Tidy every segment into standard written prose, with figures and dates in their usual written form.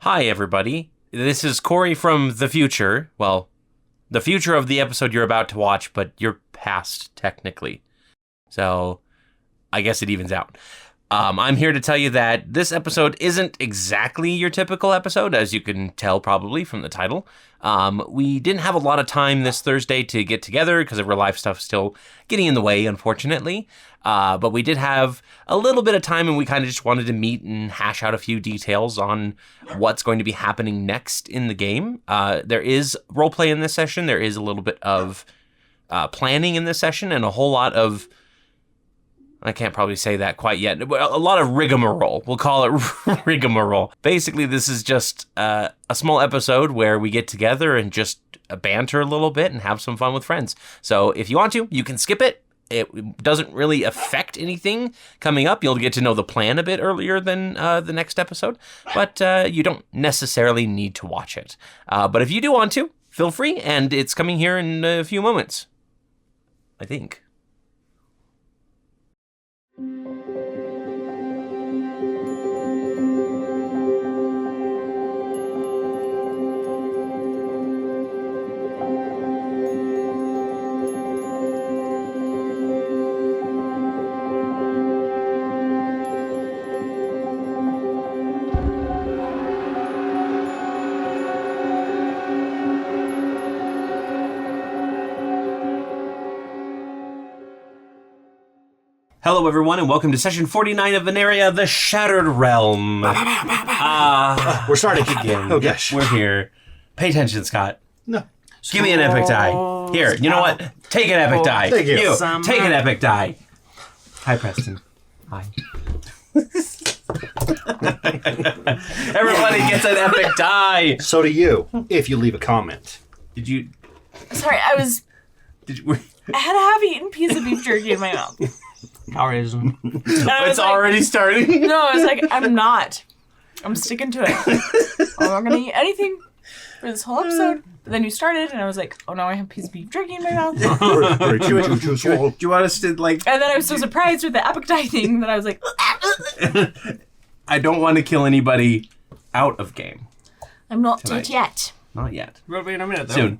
Hi, everybody. This is Cory from the future. Well, the future of the episode you're about to watch, but you're past, technically. So, I guess it evens out. I'm here to tell you that this episode isn't exactly your typical episode, as you can tell probably from the title. We didn't have a lot of time this Thursday to get together because of real life stuff still getting in the way, unfortunately. But we did have a little bit of time, and we kind of just wanted to meet and hash out a few details on what's going to be happening next in the game. There is roleplay in this session. There is a little bit of planning in this session, and a whole lot of... I can't probably say that quite yet. A lot of rigmarole. We'll call it rigmarole. Basically, this is just a small episode where we get together and just banter a little bit and have some fun with friends. So if you want to, you can skip it. It doesn't really affect anything coming up. You'll get to know the plan a bit earlier than the next episode, but you don't necessarily need to watch it. But if you do want to, feel free, and it's coming here in a few moments, I think. Hello, everyone, and welcome to session 49 of Aneria, the Shattered Realm. We're starting again. Oh, gosh. We're here. Pay attention, Scott. No. Give me an epic die. Here, you know what? Take an epic die. Thank you. Take an epic die. Hi, Preston. Hi. Everybody gets an epic die. So do you, if you leave a comment. Did you... Sorry, I had a half-eaten piece of beef jerky in my mouth. Cowrism. It's already starting? No, I was like, I'm sticking to it. I'm not going to eat anything for this whole episode. But then you started, and I was like, oh, now I have a piece of beef jerky in my mouth. Do you want us to, like... And then I was so surprised with the epic die thing that I was like... I don't want to kill anybody out of game. I'm not Tonight. dead yet. Not yet. We'll be in a minute, though. Soon.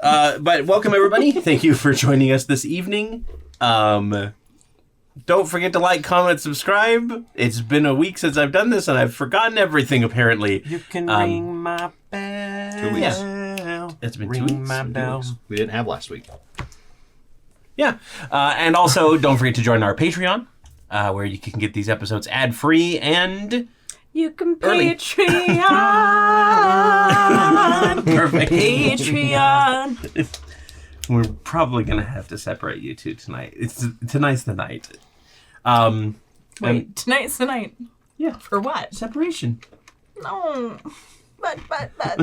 But welcome, everybody. Thank you for joining us this evening. Don't forget to like, comment, subscribe. It's been a week since I've done this, and I've forgotten everything, apparently. You can ring my bell. 2 weeks. Yeah. It's been 2 Ring weeks. my bell. We didn't have last week. Yeah. And also, don't forget to join our Patreon, where you can get these episodes ad-free and... You can Early. Patreon. Perfect. Patreon. We're probably going to have to separate you two tonight. Tonight's the night. Wait, tonight's the night. Yeah. For what? Separation. No. But. But.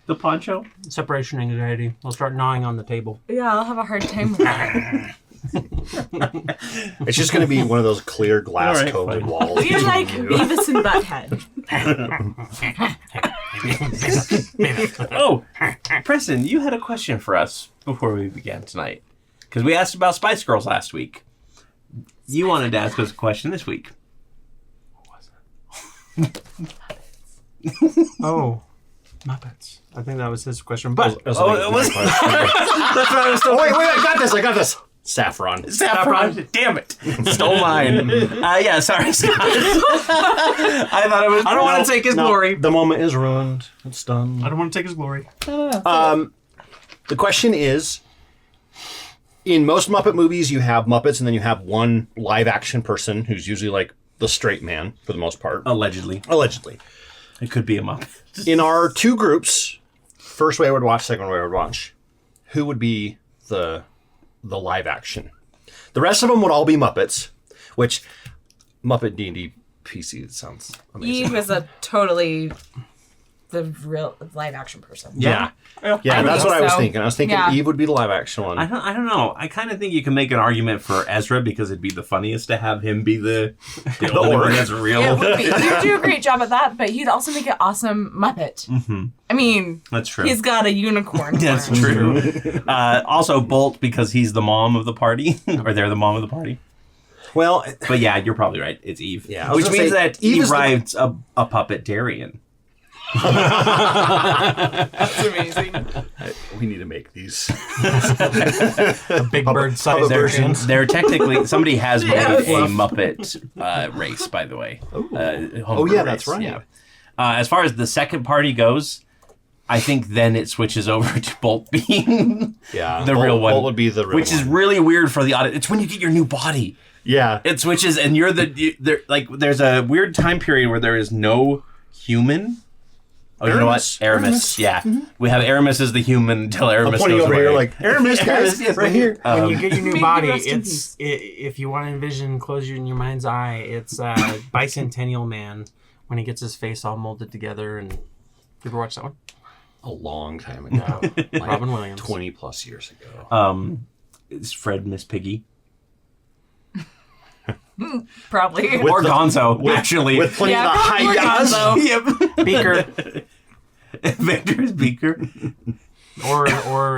The poncho? Separation anxiety. We'll start gnawing on the table. Yeah, I'll have a hard time with that. It's just going to be one of those clear glass All coated right, walls. You're like Beavis and Butthead. Oh, Preston, you had a question for us before we began tonight. Because we asked about Spice Girls last week. You wanted to ask us a question this week. What was it? Oh, Muppets. I think that was his question. But it was. That's what I was Oh, wait, I got this. Saffron. Saffron. Damn it. Stole mine. Yeah, sorry, Scott. I thought it was... I don't want to take his glory. The moment is ruined. It's done. I don't want to take his glory. The question is, in most Muppet movies, you have Muppets, and then you have one live-action person who's usually like the straight man for the most part. Allegedly. It could be a Muppet. In our two groups, first way I would watch, second way I would watch, who would be the live action? The rest of them would all be Muppets, which Muppet D&D PC sounds amazing. Eve is a totally the real live action person. Yeah. Yeah, that's what I was thinking. I was thinking Yeah. Eve would be the live action one. I don't know. I kind of think you can make an argument for Ezra because it'd be the funniest to have him be the only one that's real. It would be. You'd do a great job at that, but he'd also make an awesome Muppet. Mm-hmm. I mean, That's true. He's got a unicorn. That's true. Also, Bolt because he's the mom of the party, or they're the mom of the party. Well, But yeah, you're probably right. It's Eve. Yeah, I was Which gonna means say, that Eve Eve is the- rides a puppetarian. That's amazing. we need to make these. A big bird size Puppet version. They're technically somebody has made Yes. a Muppet race, by the way. Homebrew that's race, right. Yeah. As far as the second party goes, I think then it switches over to Bolt being Yeah, the real one. Bolt would be the real which is one. really weird for the audience. It's when you get your new body. Yeah. It switches, and you're there's a weird time period where there is no human. Oh, you know what? Aramis. Yeah. We have Aramis as the human until Aramis pointing goes over away. here like, Aramis, guys, yes, right here. When you get your new Maybe body, rest in if you want to envision, close your in your mind's eye, it's Bicentennial Man when he gets his face all molded together. And you ever watch that one? A long time ago. Like Robin Williams. 20 plus years ago. Is Fred Miss Piggy? Probably. Or Gonzo, actually. With plenty Yeah, of the probably high guys. Gonzo. Yep. Beaker. Victor's Beaker. or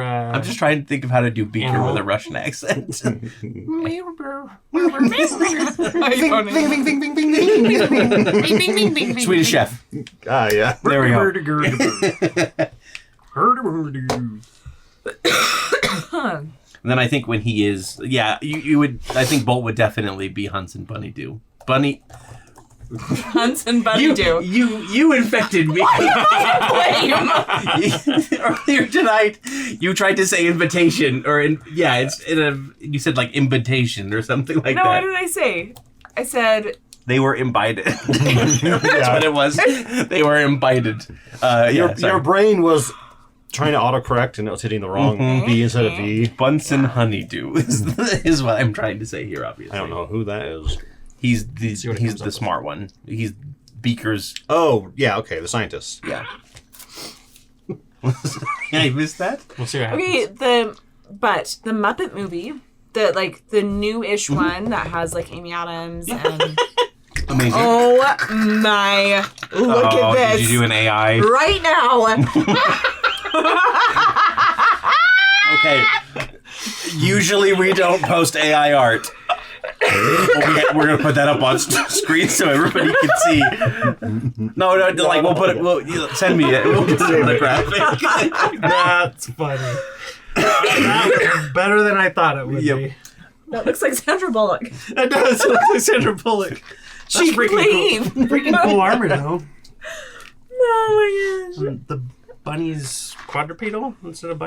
I'm just trying to think of how to do Beaker Animal. with a Russian accent. Swedish Chef. Ah, yeah. There we go. And then I think when he is, you would. I think Bolt would definitely be Hunts and Bunny do. Bunny, Hunts and Bunny do. you infected me. Blame. Earlier tonight, you tried to say invitation, you said like invitation or something like No, what that. did I say? I said They were imbibed. That's what it was. They were imbibed. Your brain was trying to autocorrect and it was hitting the wrong B instead of V. Bunsen Honeydew is what I'm trying to say here, obviously. I don't know who that is. He's what it the comes up smart one. He's Beaker's. Oh, yeah, okay, the scientist. Yeah. I missed that. We'll see what happens. okay. The Muppet movie, the new-ish one that has like Amy Adams and Amazing. oh my, look at this Did you do an AI? right now. Okay. Usually we don't post AI art. We're gonna put that up on screen so everybody can see. No, we'll put it. Send me it. We'll put it in the graphic. That's funny. That was better than I thought it would be. That looks like Sandra Bullock. It does. It looks like Sandra Bullock. She freaking leave. Freaking cool armor, though. Oh my gosh. The bunny's quadrupedal instead of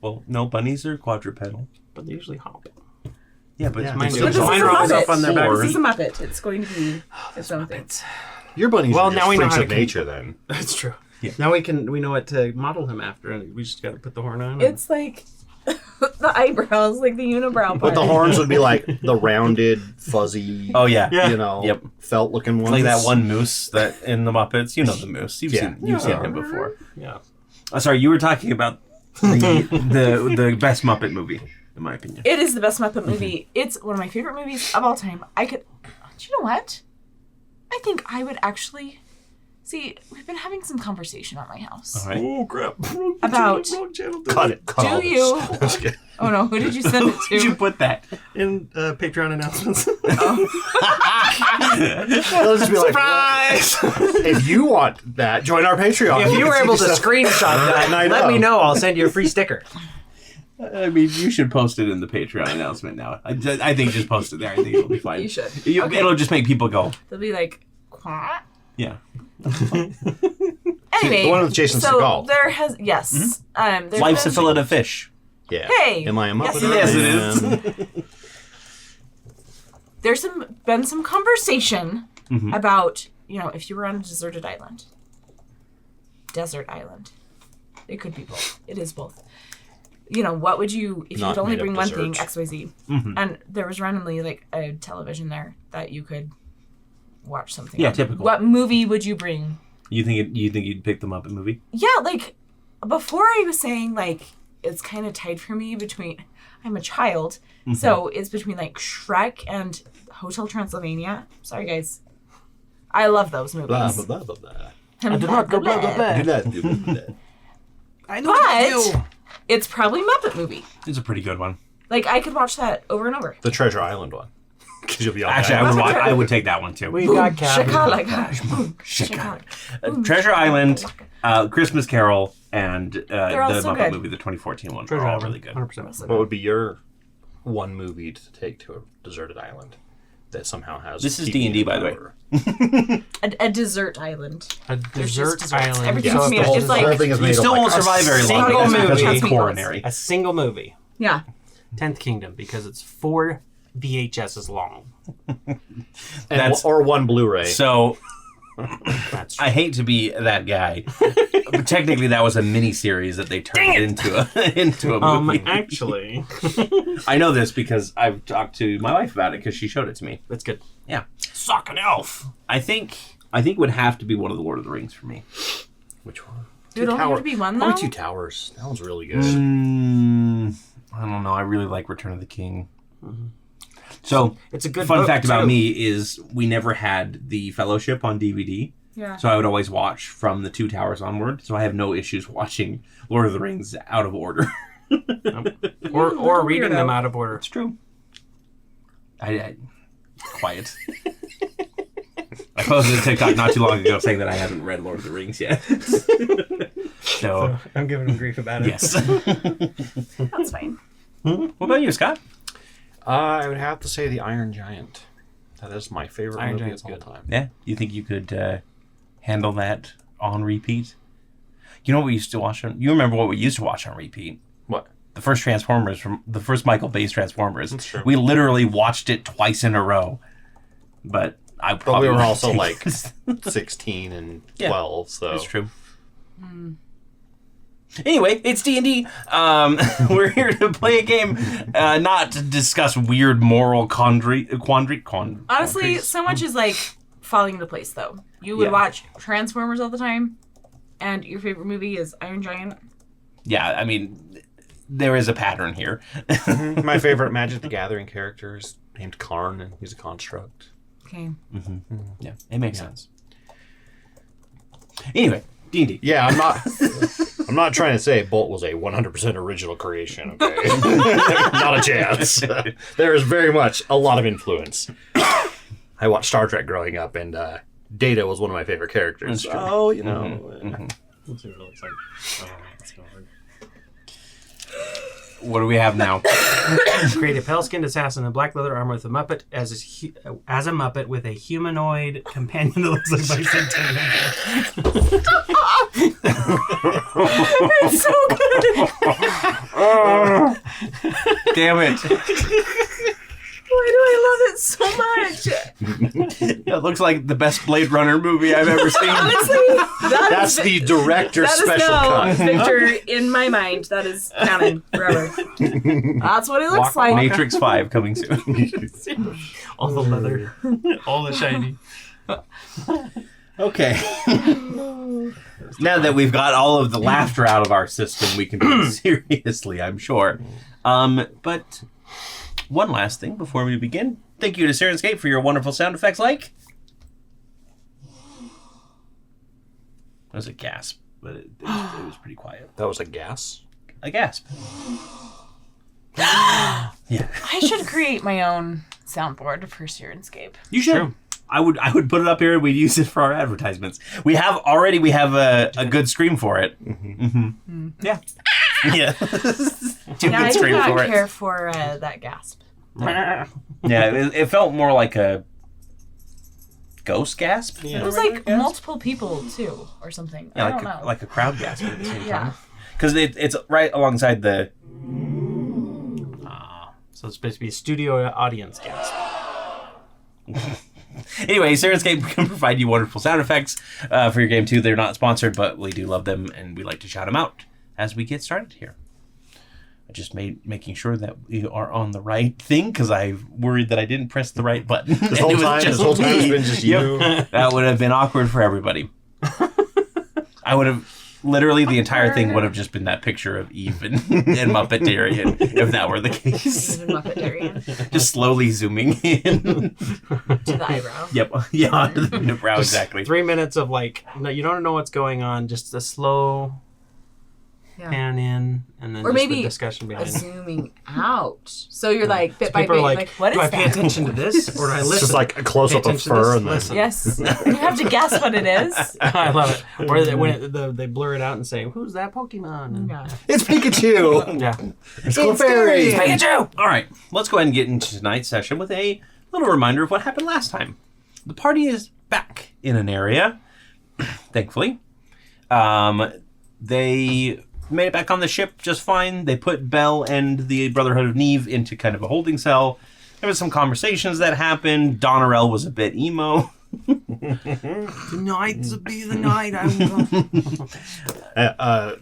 Well, no, bunnies are quadrupedal. but they usually hop. Yeah, but Yeah. Mine it's do. But still this Mine is are a always Muppet. up on their back. This is a Muppet. It's going to be its own thing. Your bunnies Well, are just now we know freaks how of to nature then. That's true. Yeah. Now we know what to model him after, and we just got to put the horn on. It's like the eyebrows, like the unibrow part. But the horns would be like the rounded, fuzzy, Oh yeah. Yeah. Yep. felt-looking ones. Like that one moose that in the Muppets. You know the moose. You've Yeah. seen him before. Yeah. Sorry, you were talking about the best Muppet movie, in my opinion. It is the best Muppet movie. It's one of my favorite movies of all time. Do you know what? I think I would actually... See, we've been having some conversation at my house. All right. Oh crap! About- wrong channel. Cut it. Cut Do all this. you- I'm just kidding. Oh no, who did you send it Did you to? put that? In Patreon announcements. Let's just be like, if you want that, join our Patreon. If you were can able see to stuff. screenshot that, I let know. me know. I'll send you a free sticker. I mean, you should post it in the Patreon announcement now. I think just post it there. I think it'll be fine. You should. It'll just make people go, They'll be like, "What?" yeah. Anyway, The one with Jason so Segel. there has there's Life's a been- fillet of fish. Yeah. Hey! Am I a Muppet? Yes, it is. Yes, it is. There's been some conversation about, if you were on a deserted island. Desert island. It could be both. It is both. What would you, if you Not could only made of bring one thing, desserts. XYZ. And there was randomly like a television there that you could watch something. Yeah, on. typical. What movie would you bring? You think you'd pick the Muppet movie? Yeah, like before I was saying like it's kind of tied for me between I'm a child, so it's between like Shrek and Hotel Transylvania. Sorry guys, I love those movies. Blah, blah, blah, blah, blah. I did not go blah, blah, blah. Do that, do that. I know what to But it's probably Muppet movie. It's a pretty good one. Like I could watch that over and over. The Treasure Island one. Because you'll be all Actually, I would take that one too. We got cabin. Shakalaka. Treasure Island, Christmas Carol, and the all so Muppet good. movie, the 2014 one. Treasure are all Island, really good. 100%. What would be your one movie to take to a deserted island that somehow has? This is TV D&D, by the way. or- A desert island. A There's desert just desserts. island. Everything's Yeah, made the up. whole, It's the whole like thing is You made still of won't like survive very long. single Because movie. it's Meatballs. coronary. A single movie. yeah. 10th Kingdom, because it's 4 VHSs long. That's- or one Blu-ray. So That's true. I hate to be that guy, but technically that was a mini series that they turned into a movie. Actually, I know this because I've talked to my wife about it because she showed it to me. that's good. Yeah, Suck an elf. I think it would have to be one of the Lord of the Rings for me. Which one? It would only have to be one, though? Probably Two Towers. That one's really good. I don't know. I really like Return of the King. So It's a good fun book, fact about too. me is we never had the Fellowship on DVD. Yeah. So I would always watch from the Two Towers onward. So I have no issues watching Lord of the Rings out of order. Or reading Weirdo. them out of order. It's true. I quiet. I posted a TikTok not too long ago saying that I haven't read Lord of the Rings yet. So I'm giving him grief about it. yes. That's fine. What about you, Scott? I would have to say The Iron Giant. That is my favorite Iron movie Giant's of all good. time. Yeah, you think you could handle that on repeat? You know what we used to watch on? You remember what we used to watch on repeat? What? The first Transformers, from the first Michael Bay's Transformers. That's true. We literally watched it twice in a row. But I But probably we were wouldn't also take- like 16 and Yeah, 12, so That's true. Anyway, it's D&D. We're here to play a game, not to discuss weird moral Honestly, quandaries. so much is like falling into place, though. You would Yeah. watch Transformers all the time, and your favorite movie is Iron Giant. Yeah, I mean, there is a pattern here. my favorite Magic the Gathering character is named Karn, and he's a construct. Okay. Yeah, it makes sense. Anyway, D&D. Yeah, I'm not trying to say Bolt was a 100% original creation, okay? Not a chance. There is very much a lot of influence. I watched Star Trek growing up, and Data was one of my favorite characters. That's true. Oh, you know. What do we have now? Create a pale-skinned assassin in black leather armor with a Muppet as a Muppet with a humanoid companion that looks like Bicentennial. It's so good. Damn it. Why do I love it so much? It looks like the best Blade Runner movie I've ever seen. Honestly, That's the director's that is special now cut. Victor in my mind. That is canon forever. That's what it looks like. Matrix 5 coming soon. All the leather. All the shiny. Okay. Now that we've got all of the laughter out of our system, we can do it seriously, I'm sure. But one last thing before we begin. Thank you to Syrinscape for your wonderful sound effects like... That was a gasp, but it was pretty quiet. That was a gas. A gasp. Yeah. I should create my own soundboard for Syrinscape. You should. True. I would put it up here and we'd use it for our advertisements. We have a good scream for it. Mm-hmm. Yeah. Yeah. Too Yeah, I good do scream not for care for that gasp. it. Yeah, it felt more like a ghost gasp. It was like multiple people too, or something. Yeah, I don't know. like a crowd gasp at the same Yeah. time. Because it's right alongside the... So it's supposed to be a studio audience gasp. Anyway, Syrinscape can provide you wonderful sound effects for your game too. They're not sponsored, but we do love them, and we like to shout them out as we get started here. I just making sure that we are on the right thing because I worried that I didn't press the right button. This whole time it's been just you. That would have been awkward for everybody. I would have literally the entire thing would have just been that picture of Eve and Muppet Darian if that were the case. Even Muppet Darian Just slowly zooming in. to the eyebrow. Yep. Yeah, onto the unibrow, exactly. 3 minutes of like, no, you don't know what's going on. Just a slow Yeah. pan in, and then Or just maybe the discussion behind it. zooming out. So you're like bit by People bit, are like, like, what is do I that? pay attention to this, or do I It's listen? just like a close up Pay of attention to fur, this, and then listen. Yes. And you have to guess what it is. I love it. Or when they blur it out and say, "Who's that Pokemon?" And, Yeah. it's Pikachu. yeah. It's Clefairy. Pikachu! All right, let's go ahead and get into tonight's session with a little reminder of what happened last time. The party is back in Aneria, thankfully. They made it back on the ship just fine. They put Belle and the Brotherhood of Neve into kind of a holding cell. There was some conversations that happened. Donarel was a bit emo. Tonight's be the night I will.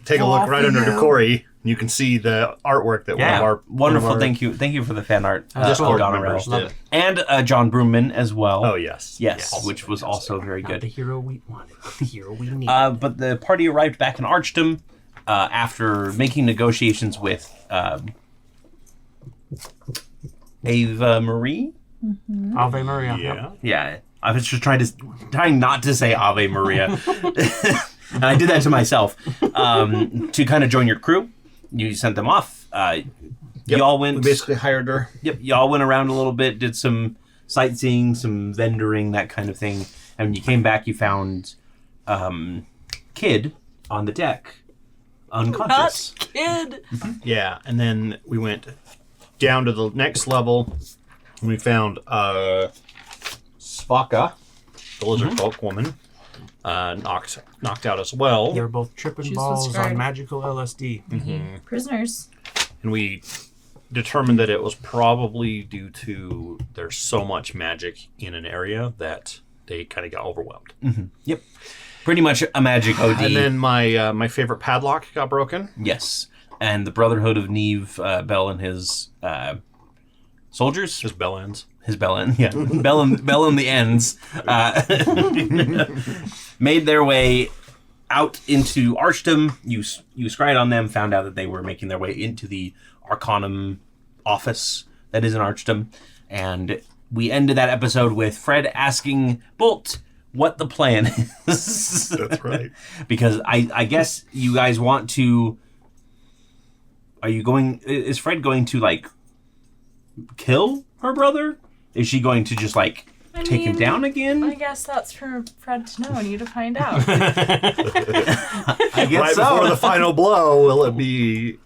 Take a look right under to Cory. You can see the artwork that one of our wonderful. one of our Thank you for the fan art. Discord of members Donarel. did. And John Broomman as well. Oh yes, Yes, which was also very Not the good. hero we wanted, but the hero we needed. But the party arrived back in Archdom after making negotiations with Ava Marie. Ave Maria. Yeah. Yeah, I was just trying not to say Ave Maria, and I did that to myself to kind of join your crew. You sent them off. Y'all went. We basically hired her. Yep, y'all went around a little bit, did some sightseeing, some vendoring, that kind of thing. And when you came back, you found Kid on the deck, unconscious. Not kid. Yeah, and then we went down to the next level, and we found Svaka, the lizard folk woman, knocked out as well. They were both tripping She's balls scared. on magical LSD. Prisoners. And we determined that it was probably due to there's so much magic in an area that they kind of got overwhelmed. Yep, pretty much a magic OD. And then my favorite padlock got broken. Yes, and the Brotherhood of Neve, Bell and his soldiers, Just bell ends. his Bellin, yeah, Bellin the ends, made their way out into Archdom. You scryed on them, found out that they were making their way into the Arcanum office that is in Archdom, and we ended that episode with Fred asking Bolt what the plan is. That's right. Because I guess you guys want to. Is Fred going to like kill her brother? Is she going to just like take him down again? I guess that's for Fred to know and you to find out. I guess Right so. before the final blow, will it be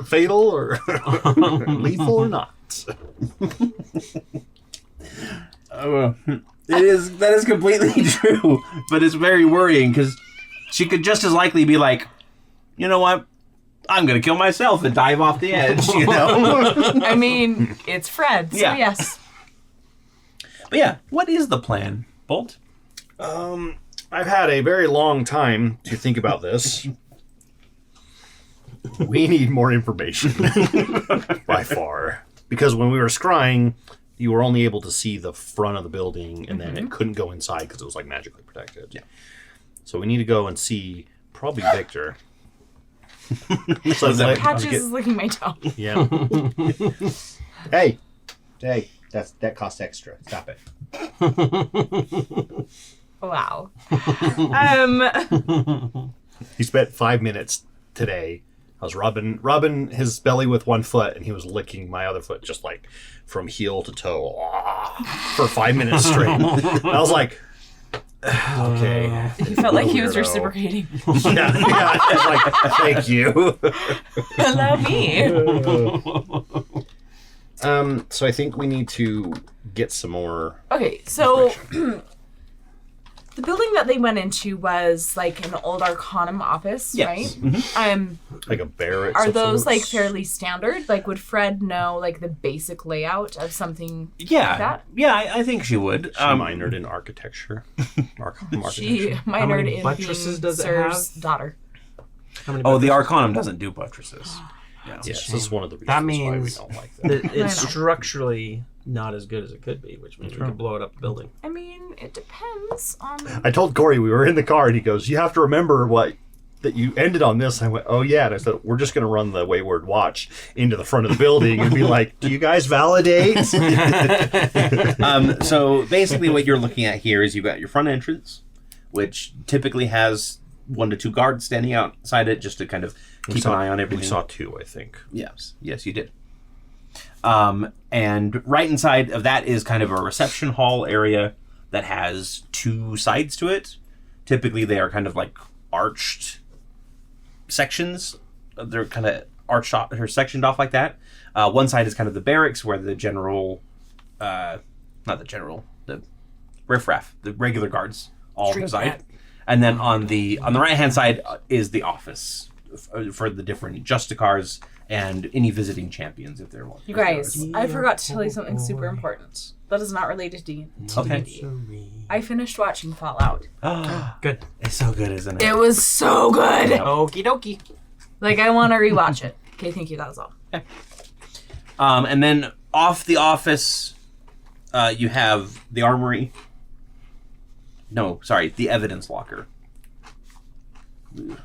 fatal or lethal or not? That is completely true, but it's very worrying because she could just as likely be like, you know what, I'm gonna kill myself and dive off the edge, you know. I mean, it's Fred, so Yeah. yes. But yeah, what is the plan, Bolt? I've had a very long time to think about this. We need more information by far. Because when we were scrying, you were only able to see the front of the building and then it couldn't go inside because it was like magically protected. Yeah. So we need to go and see probably Victor. So it's like- Patches is licking my toe. yeah. Hey, that costs extra. Stop it. Wow. He spent 5 minutes today. I was rubbing his belly with one foot, and he was licking my other foot, just like from heel to toe, for 5 minutes straight. I was like, okay. He felt like he was Weirdo. reciprocating. Yeah, I was like, thank you. Allow me. So I think we need to get some more. Okay, so the building that they went into was like an old Arcanum office, Yes. right? Like a barracks. Are of those like sorts. fairly standard? Like, would Fred know like the basic layout of something Yeah, like that? yeah, I think she would. She minored in architecture. Arcanum She architecture. minored many in buttresses being does it Sir's have? daughter. How many Oh, the buttresses? Arcanum doesn't do buttresses. Yeah. Yes, this is one of the reasons That why we means don't like that that. I know. it's structurally not as good as it could be, which means we could blow it up the building. I mean, it depends on. I told Cory we were in the car, and he goes, "You have to remember that you ended on this." I went, "Oh yeah," and I said, "We're just going to run the Wayward Watch into the front of the building and be like, do you guys validate?" So basically what you're looking at here is you've got your front entrance, which typically has 1 to 2 guards standing outside it just to kind of keep an eye on everything. We saw 2, I think. Yes, you did. And right inside of that is kind of a reception hall area that has 2 sides to it. Typically, they are kind of like arched sections. They're kind of arched off or sectioned off like that. One side is kind of the barracks where the general, not the general, the riffraff, the regular guards all reside. And then on the right hand side is the office for the different Justicars and any visiting champions if they're one. You guys, I forgot to tell you something super important. That is not related to Okay. I finished watching Fallout. Good. It's so good, isn't it? It was so good. Okie dokie. Like, I want to rewatch it. Okay, thank you. That was all. And then off the office, you have the armory. No, sorry, the evidence locker. Let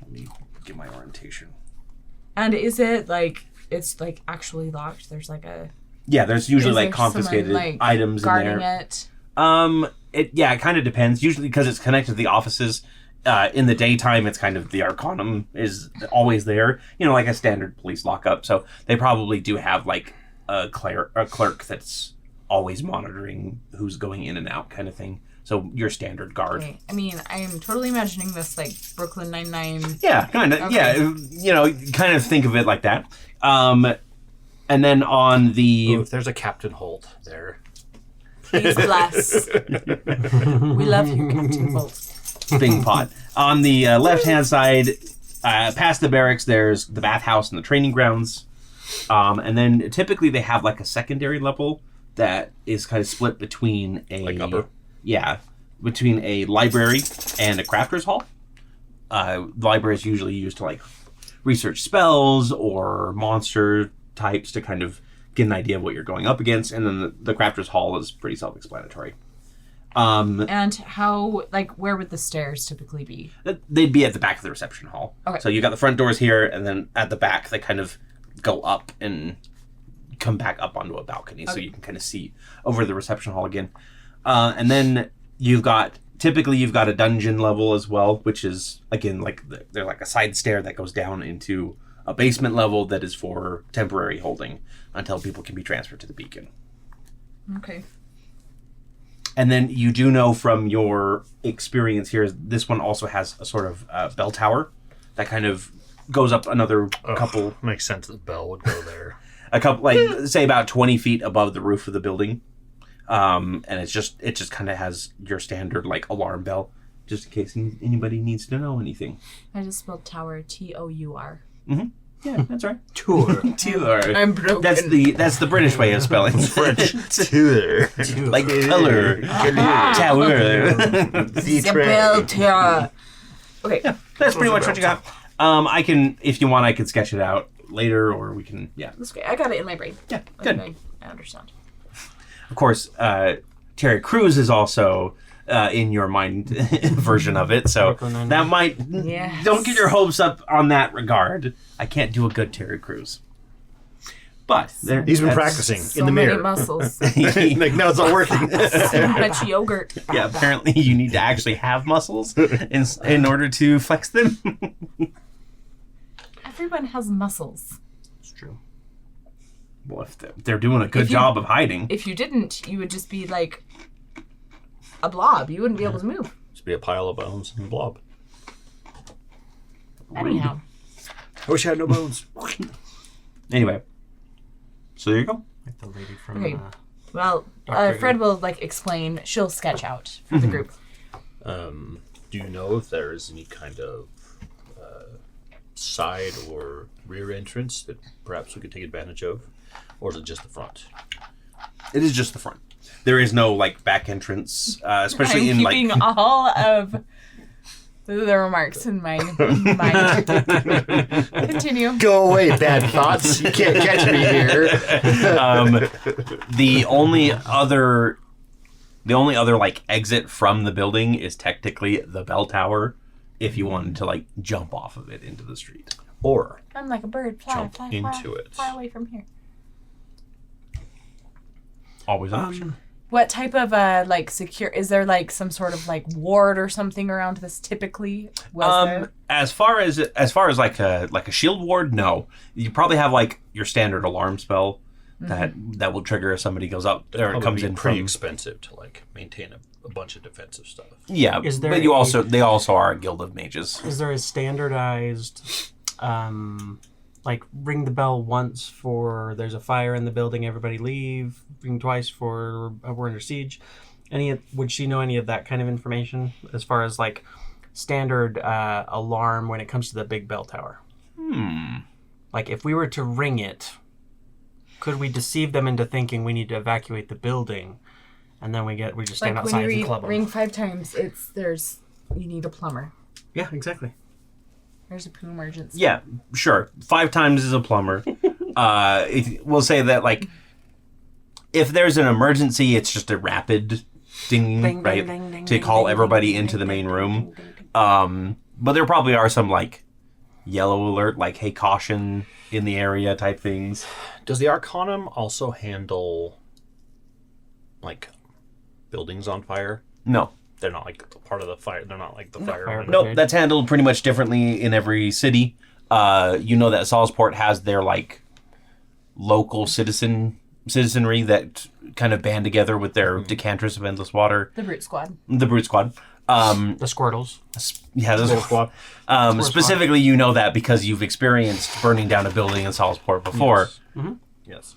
me get my orientation. And is it like it's like actually locked? There's like a Yeah, there's usually is like there confiscated someone, like, items in guarding there. it. It kind of depends. Usually because it's connected to the offices. In the daytime, it's kind of the Arcanum is always there. You know, like a standard police lockup. So they probably do have like a clerk that's always monitoring who's going in and out, kind of thing. So your standard guard. Okay. I mean, I'm totally imagining this like Brooklyn Nine-Nine. Yeah, kind of. Okay. Yeah, you know, kind of think of it like that. And then on the Ooh, if there's a Captain Holt there. Please bless. We love you, Captain Bolt. thing pot. On the left-hand side, past the barracks, there's the bathhouse and the training grounds. And then typically they have like a secondary level that is kind of split between a... Like upper? Yeah, between a library and a crafter's hall. The library is usually used to like research spells or monster types to kind of get an idea of what you're going up against. And then the crafter's hall is pretty self-explanatory. And how, like, where would the stairs typically be? They'd be at the back of the reception hall. Okay. So you got the front doors here, and then at the back they kind of go up and come back up onto a balcony, so you can kind of see over the reception hall again. And then you've got a dungeon level as well, which is again like they're like a side stair that goes down into a basement level that is for temporary holding until people can be transferred to the beacon. Okay. And then you do know from your experience here, this one also has a sort of bell tower that kind of goes up another couple... Makes sense that Bell would go there. A couple, like, say about 20 feet above the roof of the building. And it just kind of has your standard, like, alarm bell, just in case anybody needs to know anything. I just spelled tower, T-O-U-R. Mm-hmm. Yeah, that's right. Tour. Tour. I'm broken. That's the British way of spelling. French. Tour. Like color. Tower. The bell tower. Okay. Yeah, that's pretty much what you got. I can, if you want, I can sketch it out later, or we can, yeah. That's great. I got it in my brain. Yeah, good. I understand. Of course, Terry Crews is also in your mind version of it, so that might... Yes. Don't get your hopes up on that regard. I can't do a good Terry Crews. But... He's been practicing So in the many mirror. muscles. Like, no, it's not working. So much yogurt. Yeah, apparently you need to actually have muscles in order to flex them. Everyone has muscles. It's true. Well, if they're doing a good job of hiding. If you didn't, you would just be like a blob. You wouldn't be able to move. Just be a pile of bones and a blob. Anyhow. I wish I had no bones. Anyway. So there you go. Like the lady from... Okay. Well, Dr. Fred will like explain. She'll sketch out for the group. Do you know if there is any kind of side or rear entrance that perhaps we could take advantage of? Or is it just the front? It is just the front. There is no like back entrance, especially I'm in keeping like... all of the remarks in my mind. Continue. Go away, bad thoughts. You can't catch me here. The only other like exit from the building is technically the bell tower if you wanted to like jump off of it into the street. Or I'm like a bird. Fly, jump fly, into fly, it. fly away from here. Always an option. What type of like secure? Is there like some sort of like ward or something around this? Typically, was there? As far as like a shield ward, no. You probably have like your standard alarm spell that will trigger if somebody goes up or Probably comes be in pretty from. expensive to like maintain a bunch of defensive stuff. Yeah, Is there but they also are a guild of mages. Is there a standardized, like ring the bell once for there's a fire in the building, everybody leave, ring twice for we're under siege? Would she know any of that kind of information as far as like standard alarm when it comes to the big bell tower? Like if we were to ring it, could we deceive them into thinking we need to evacuate the building, and then we just stand Like outside when and you club them? ring 5 times, you need a plumber. Yeah, exactly. There's a poo emergency. Yeah, sure. 5 times is a plumber. We'll say that like if there's an emergency, it's just a rapid ding, Ding, right, ding, ding, to ding, call ding, everybody ding, into ding, the ding, main ding, room. ding, ding, ding. But there probably are some like yellow alert, like hey caution in the area type things. Does the Arcanum also handle like buildings on fire? No. They're not like part of the fire. They're not like the fire. fire Nope, brigade. that's handled pretty much differently in every city. You know that Salisbury has their like local citizenry that kind of band together with their decanters of endless water. The Brute Squad. The Brute Squad. The Squirtles. Yeah, those Little squad. specifically, you know that because you've experienced burning down a building in Salisbury before. Yes.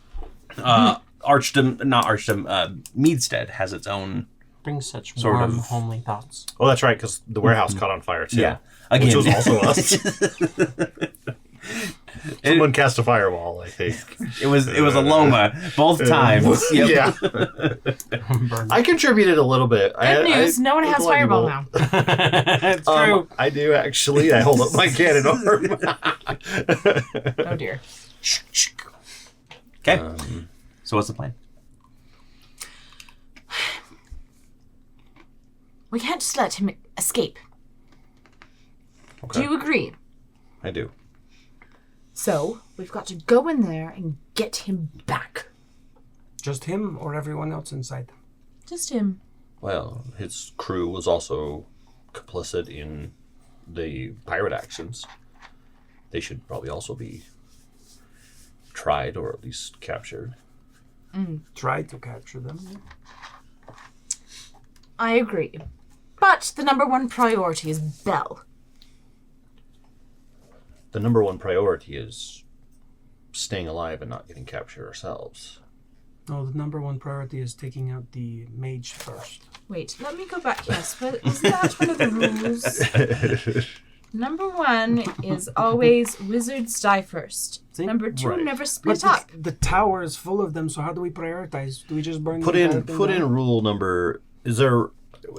Meadstead has its own. Brings such Sort warm, of. homely thoughts. Oh, that's right, because the warehouse caught on fire too. Yeah, again, Which was also us. Someone cast a fireball, I think. it was a Loma both times. Yep. Yeah. Burn. I contributed a little bit. Good news, no one has fireball now. It's true. I do actually. I hold up my cannon arm. Oh dear. Okay. So what's the plan? We can't just let him escape. Okay. Do you agree? I do. So, we've got to go in there and get him back. Just him or everyone else inside? Just him. Well, his crew was also complicit in the pirate actions. They should probably also be tried or at least captured. Try to capture them. I agree. But the number one priority is Belle. The number one priority is staying alive and not getting captured ourselves. No, the number one priority is taking out the mage first. Wait, let me go back. Yes, but isn't that one of the rules? Number 1 is always wizards die first. See? Number 2, Right. never But split up. the tower is full of them, so how do we prioritize? Do we just burn Put the in entire put thing in down? rule number. Is there a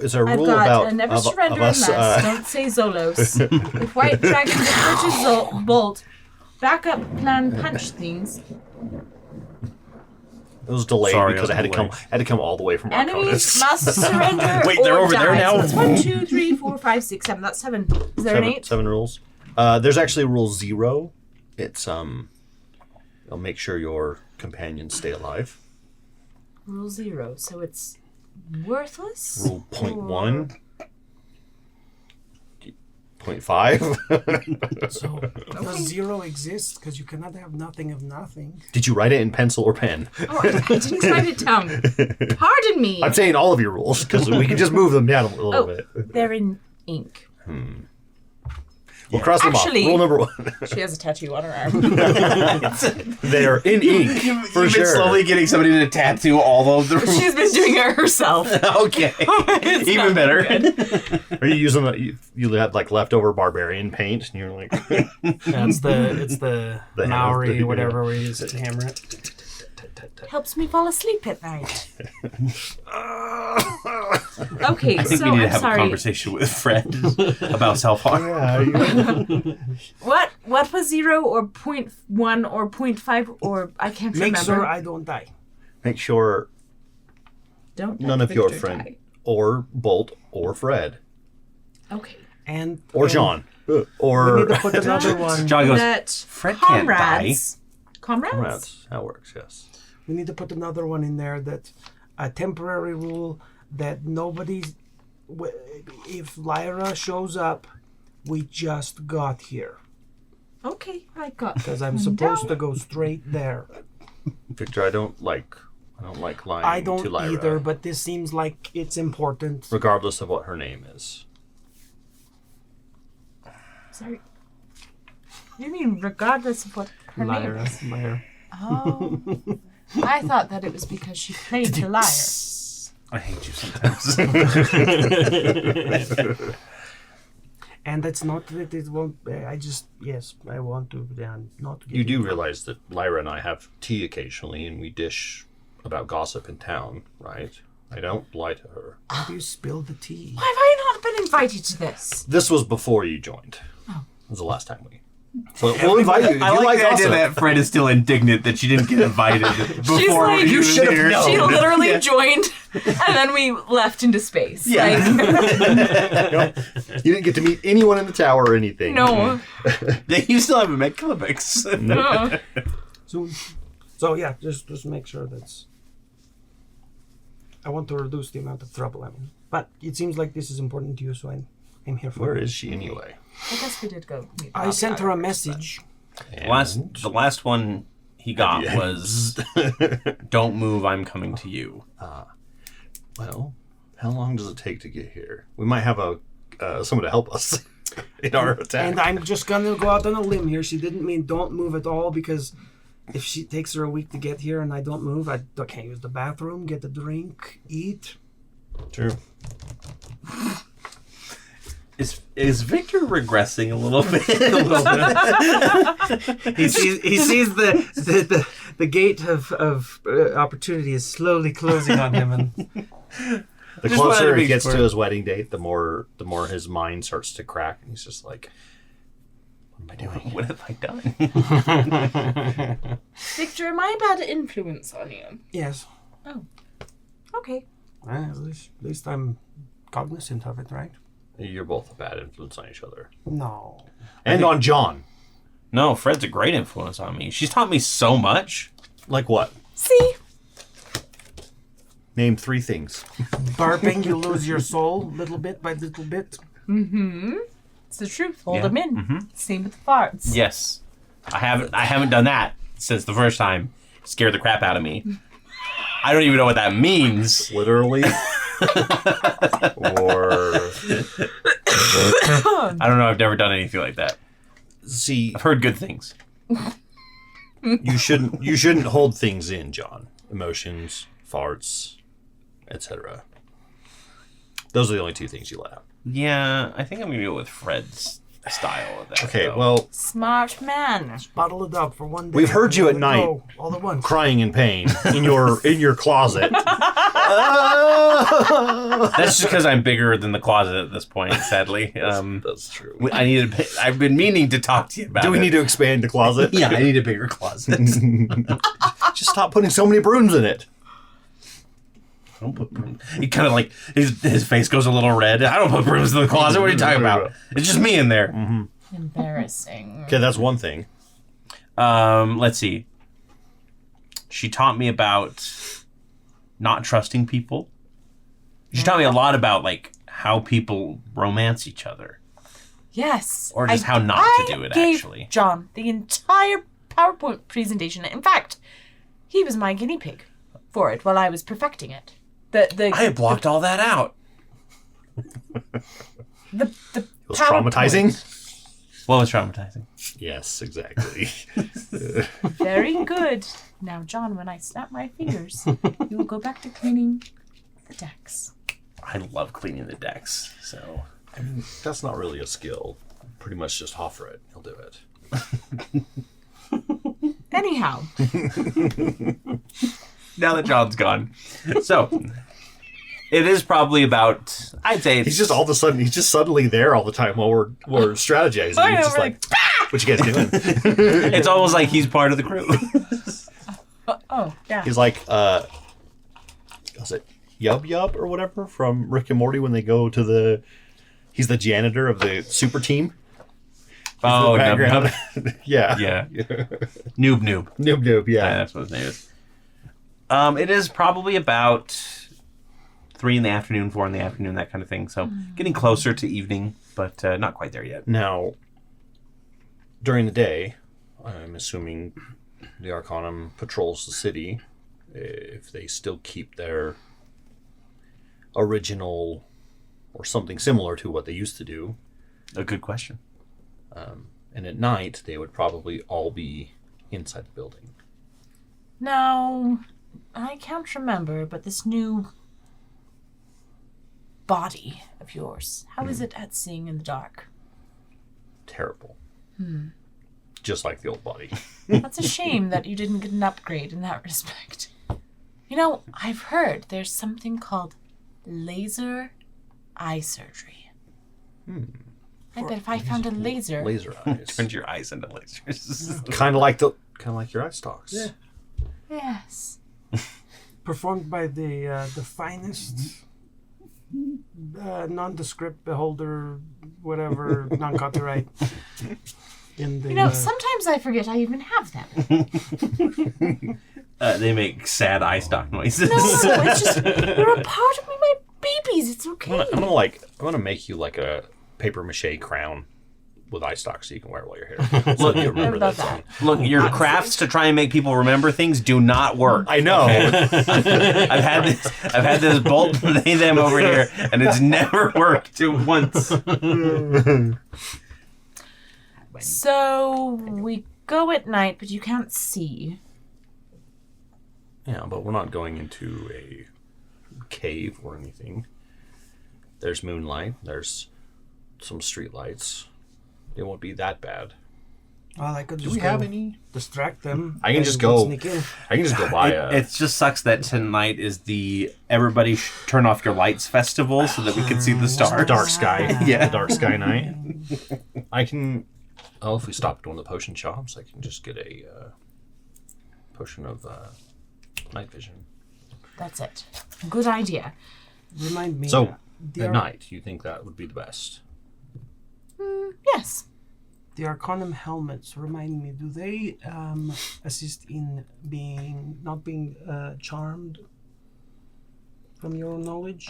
I've rule got about a never of surrender us? unless, don't say Zolos. If White Dragon approaches Bolt, back up, plan, punch things. It was delayed Sorry, because I I had to was come. away. I had to come all the way from Enemies Arconis. must surrender Wait, or they're over die. there now? So that's 1, 2, 3, 4, 5, 6, 7. That's 7. Is there an 8? Seven rules. There's actually rule 0. It's it'll make sure your companions stay alive. Rule 0. So it's worthless. Rule 0.1. 0.5. So, does 0 exist? Because you cannot have nothing of nothing. Did you write it in pencil or pen? Oh, I didn't write it down. Pardon me. I'm saying all of your rules because we can just move them down a little Oh, bit. they're in ink. We'll cross them Actually- off. Rule number 1. She has a tattoo on her arm. They are in ink for You've sure. been slowly getting somebody to tattoo all of the rules. She's been doing it herself. Okay. It's Even not better. good. Are you using you had like leftover barbarian paint and you're like Yeah, it's the The Maori, hammer. whatever we use to hammer it. Helps me fall asleep at night. Okay, I think so we need to I'm have a sorry. conversation with Fred about self-harm. What was 0 or 0.1 or 0.5 or I can't Make remember. sure I don't die. make sure Don't none let of your Victor friend die. or Bolt or Fred Okay. And or John or We need to put another one. John goes, Let Fred can't die. comrades. Comrades? Comrades. That works, yes. We need to put another one in there that a temporary rule that nobody's. If Lyra shows up, we just got here. Okay, I got Because I'm them supposed down. to go straight there. Victor, I don't like lying I to don't Lyra, either, but this seems like it's important. regardless of what her name is. Sorry. You mean regardless of what her name Lyra. is? Lyra. Oh. I thought that it was because she played the liar. I hate you sometimes. And that's not that it won't. I just I want to not. Get You do into- realize that Lyra and I have tea occasionally, and we dish about gossip in town, right? I don't lie to her. Why do you spill the tea? Why have I not been invited to this? This was before you joined. Oh. It was the last time we. So we'll invite you. If I you like like the idea gossip. that Fred is still indignant that she didn't get invited before like, he "You was should have here." known. She literally Yeah. joined, and then we left into space. Yeah. Like, You didn't get to meet anyone in the tower or anything. no. You still haven't met Kilibix. So yeah, just make sure that's. I want to reduce the amount of trouble I'm in, but it seems like this is important to you, so I'm here for Where it. is she anyway? I guess we did go meet I Bobby sent her a first, message. The last one he got was, "Don't move, I'm coming to you." Well, how long does it take to get here? We might have someone to help us in our attack. And I'm just gonna go out on a limb here. She didn't mean don't move at all, because if she takes her a week to get here and I don't move, I can't use the bathroom, get a drink, eat. True. Is Victor regressing a little bit? He sees the gate of opportunity is slowly closing on him, and The Just wanted closer to he be gets to sure. his wedding date, the more his mind starts to crack, and he's just like, "What am I doing?" What have I done? Victor, am I a bad influence on you? yes, Okay. at least I'm cognizant of it, right? You're both a bad influence on each other, No. and on John. No, Fred's a great influence on me. She's taught me so much. Like what? See? Name 3 things. Burping, you lose your soul little bit by little bit. It's the truth. Hold Yeah. them in. Same with the farts. Yes, I haven't done that since the first time. Scared the crap out of me. I don't even know what that means. Literally. Or I don't know. I've never done anything like that. see, I've heard good things. you shouldn't hold things in, John. Emotions, farts, etc. Those are the only 2 things you let out. Yeah, I think I'm gonna go with Fred's style of that. Okay, though. well, Smart man. Bottle it up for one day. We've heard you at Let it night. go all at once. crying in pain in your closet. that's just because I'm bigger than the closet at this point. Sadly, That's true. I've been meaning to talk to you about. Do we need to expand the closet? Yeah, I need a bigger closet. Just stop putting so many brooms in it. I don't put brooms. He kind of like his face goes a little red. I don't put brooms in the closet. What are you talking about? It's just me in there. Embarrassing. Okay, that's one thing. Let's see. She taught me about not trusting people. She taught me a lot about like how people romance each other, Yes. or just how not to do it. Gave Actually, John the entire PowerPoint presentation. In fact, he was my guinea pig for it while I was perfecting it. I had blocked all that out. The It was traumatizing. What was traumatizing? Yes, exactly. Very good. Now, John, when I snap my fingers, you will go back to cleaning the decks. I love cleaning the decks. So That's not really a skill. Pretty much just offer it. He'll do it. Anyhow, now that John's gone, so it is probably about. I'd say it's He's just all of a sudden, he's just suddenly there all the time while we're strategizing. I know, He's just right. like, what you guys doing? It's almost like he's part of the crew. oh, yeah. He's like, was it Yub Yub or whatever from Rick and Morty when they go to he's the janitor of the super team. Oh, The Nub background. Nub. Yeah. Yeah. Noob. Noob Noob, yeah. That's what his name is. It is probably about 3 in the afternoon, 4 in the afternoon, that kind of thing. So getting closer to evening, but not quite there yet. Now, during the day, I'm assuming the Arcanum patrols the city. If they still keep their original or something similar to what they used to do. A good question. And at night, they would probably all be inside the building. Now, I can't remember, but this new body of yours, how is it at seeing in the dark? Terrible. Just like the old body. That's a shame that you didn't get an upgrade in that respect. You know, I've heard there's something called laser eye surgery. I bet if I found a laser... Laser eyes. Turns your eyes into lasers. kind of like your eye stalks. Yeah. Yes. Performed by the finest nondescript beholder, whatever, non-copyright. In the, You know, sometimes I forget I even have them. They make sad eye stalk noises. No, it's just, you're a part of me, my babies. It's okay. I'm gonna make you like a paper mache crown with eye stalks so you can wear it while you're here. So you remember about that that. song. Look, your crafts to try and make people remember things do not work. I know. I've had this bolt they them over here, and it's never worked once. So we go at night, but you can't see. Yeah, but we're not going into a cave or anything. There's moonlight. There's some street lights. It won't be that bad. Well, I could Do just we have any? distract them. I can and just go. sneak in. I can just go buy a. It just sucks that tonight is the everybody turn off your lights festival so that we can see the stars. Dark sky. Yeah. Dark sky night. I can. Oh, if we stop at one of the potion shops, I can just get a potion of night vision. That's it. Good idea. Remind me. So, the at night, you think that would be the best? Yes. The Arcanum helmets, remind me, do they assist in not being charmed? From your knowledge?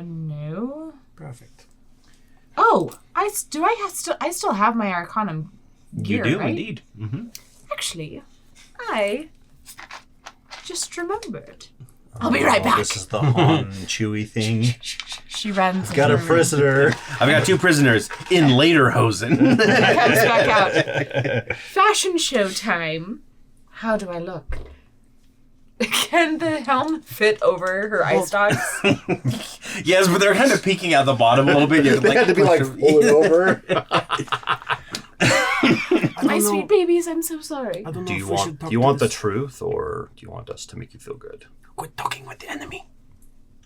No. Perfect. Oh, I still have my Arcanum gear, You do right? indeed. Mm-hmm. Actually, I just remembered. I'll be right back. This is the Han Chewy thing. She runs. Got a into the room, prisoner. I've got 2 prisoners in Lederhosen. comes back out. Fashion show time. How do I look? Can the helm fit over her eye stalks? Yes, but they're kind of peeking out the bottom a little bit. You have to, They had to be like pulled over. My sweet babies, I'm so sorry. I don't know Do if you we should want talk do you to want the this. truth or do you want us to make you feel good? Quit talking with the enemy.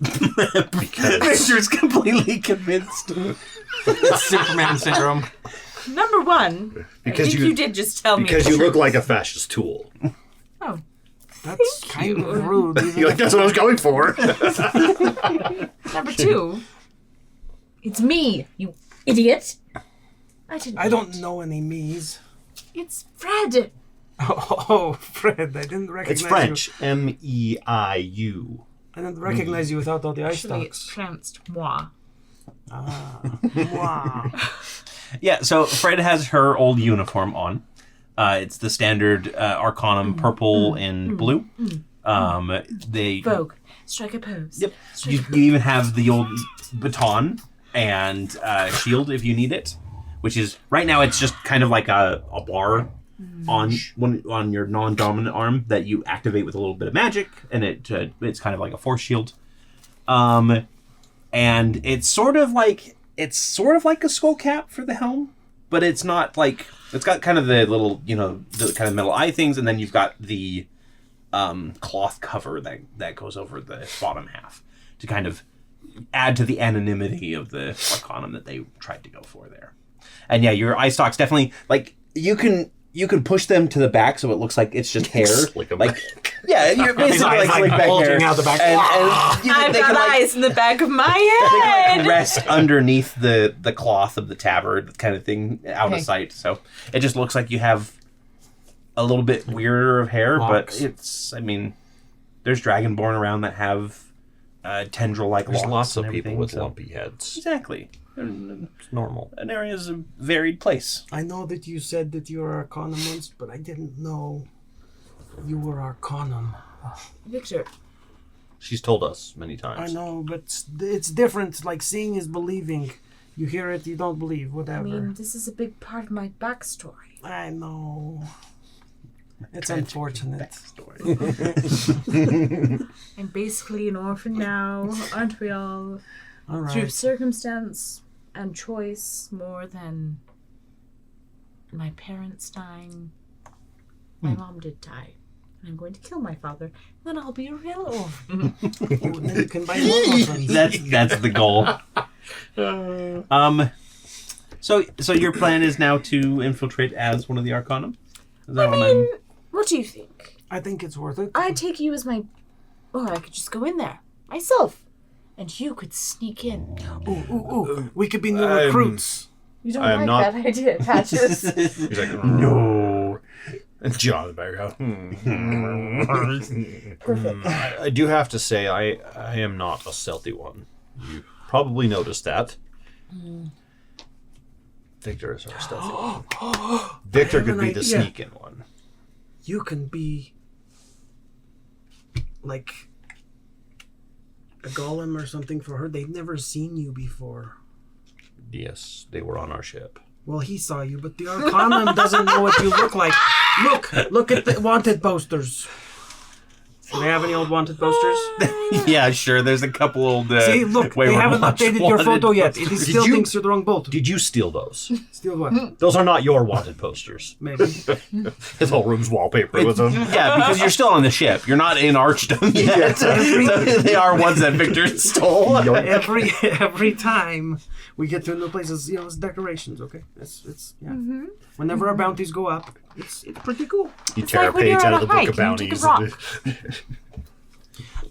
Victor's completely convinced. It's Superman syndrome. Number one, Because I think you did just tell me. Because the you truth. look like a fascist tool. Oh, That's kind of rude. even You're like, that's what I was going for. number two, it's me, you idiot. I don't know any me's. It's Fred. Oh, Fred, I didn't recognize It's French. MEIU. you. I didn't recognize you without all the eye Actually, it's stalks. pronounced moi. Wow. Yeah, so Fred has her old uniform on. It's the standard Arcanum purple and blue. They Vogue. Strike a pose. Yep. You even have the old baton and shield if you need it, which is right now it's just kind of like a bar on your non-dominant arm that you activate with a little bit of magic, and it's kind of like a force shield. And it's sort of like a skull cap for the helm, but it's not like it's got kind of the little the kind of metal eye things, and then you've got the cloth cover that goes over the bottom half to kind of add to the anonymity of the Arcanum that they tried to go for there. And yeah, your eye stalks definitely like you can push them to the back so it looks like it's just hair. Slick 'em back. Yeah, you're basically eyes, like like, back bulging hair. out the back. And I've they got can, like, eyes in the back of my they can, head. like, rest underneath the cloth of the tabard kind of thing out Okay. of sight. So it just looks like you have a little bit weirder of hair, Locks. but it's, I mean, There's Dragonborn around that have tendril-like There's locks lots of and people everything, with so- lumpy heads. Exactly. It's normal. Aneria is a varied place. I know that you said that you were Arcanum once, but I didn't know you were Arcanum. Victor, She's told us many I times. know, but it's different. Like, seeing is believing. You hear it, you don't believe, whatever. I mean, this is a big part of my backstory. I know. It's unfortunate. I'm basically an orphan now, aren't we all? All Through right. circumstance and choice more than my parents dying. My mom did die. And I'm going to kill my father. Then I'll be a real orphan. Oh, then you can buy more orphans. That's the goal. So your plan is now to infiltrate as one of the Arcanum? Is that I mean, what do you think? I think it's worth it. I'd take you as my... Or I could just go in there. Myself. And you could sneak in. Ooh. We could be new recruits. You don't I am like not- that idea, Patches. He's like, no. And John in the background. Perfect. I do have to say, I am not a stealthy one. You probably noticed that. Victor is our stealthy one. Victor have could an be the idea. sneak-in one. You can be like a golem or something for her. They've never seen you before. Yes, they were on our ship. Well, he saw you, but the Arcanum doesn't know what you look like. Look at the wanted posters. Do they have any old wanted posters? Yeah, sure. There's a couple old. See, look, they haven't updated your pphoto yet. It is still you- thinks you're the wrong boat. Did you steal those? Still what? Those are not your wanted posters. Maybe. His whole room's wallpaper with them. Yeah, because you're still on the ship. You're not in Archdom yet. So they are ones that Victor stole. Every time we get to a new place, it's decorations. Okay, it's yeah. Whenever our bounties go up, it's pretty cool. You It's tear like a when page you're out on of a the book hike of and you take a bounties.